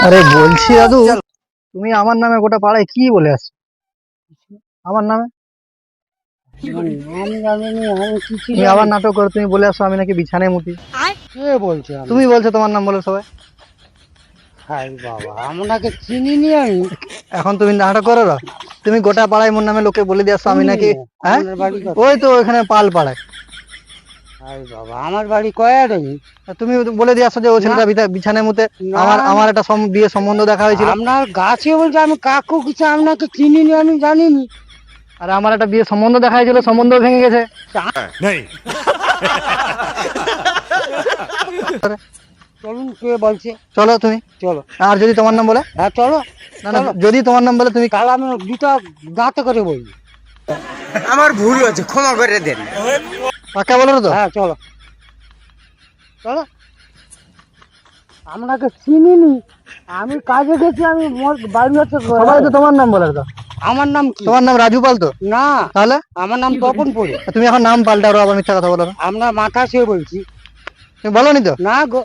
আরে বলছি দাদু, তুমি আমার নামে গোটা পাড়ায় কি বলে আসছো? আমার নামে আমার নাম জানিনি, আমি কিছু তুমি আবার জানি। নাটক করো, তুমি বলে আসছো আমি নাকি বিছানায় মুতি। কে বলছে? আমি তুমি বলছো তোমার নাম বলে সবাই। হাই বাবা, আপনাকে চিনিনি আমি। এখন তুমি নাটক করো না। তুমি গোটা পাড়ায় মোর নামে লোকে বলে দিয়ে আসছো আমি নাকি। শুনিনি। হ্যাঁ, আপনার বাড়ি কোথায়? ওই তো ওখানে পাল পাড়ায়। হাই বাবা, আমার বাড়ি কয়াডাঙ্গি। তুমি বলে দিয়ে আসছো যে ওই না ছেলেটা বিছানায় মুতে। না আমার না, আমার একটা বিয়ে সম্বন্ধ দেখা হয়েছিল। আপনার গাছে বলছে, আমি কাকু কিছু আপনাকে চিনিনি, আমি জানিনি। আর আমার একটা বিয়ে সম্বন্ধ দেখা হয়েছিল, সম্বন্ধ ভেঙে গেছে। नहीं। চলুন, কে বলছে? চলো তুমি। চলো। আর যদি তোমার নাম বলে, হ্যাঁ চলো। না না, চলো, যদি তোমার নাম বলে তুমি। তাহলে আমি দুটো দাঁতে করে বলবো। আমার ভুল হয়েছে, ক্ষমা করে দেন। পাক্কা বলো না তো? হ্যাঁ চলো। চলো। আপনাকে চিনিনি, আমি কাজে গেছি, আমি মোর বাড়ি হচ্ছে সবাই তো তোমার নাম বলে তো। আমার নাম কি? তোমার নাম রাজু পাল তো? না, তাহলে আমার নাম তপন পড়ে। তুমি এখন নাম পাল্টাও, আবার মিথ্যা কথা বলো না। আমরা মাথা শুয়ে বলছি। তুমি বলো নি তো? না গো,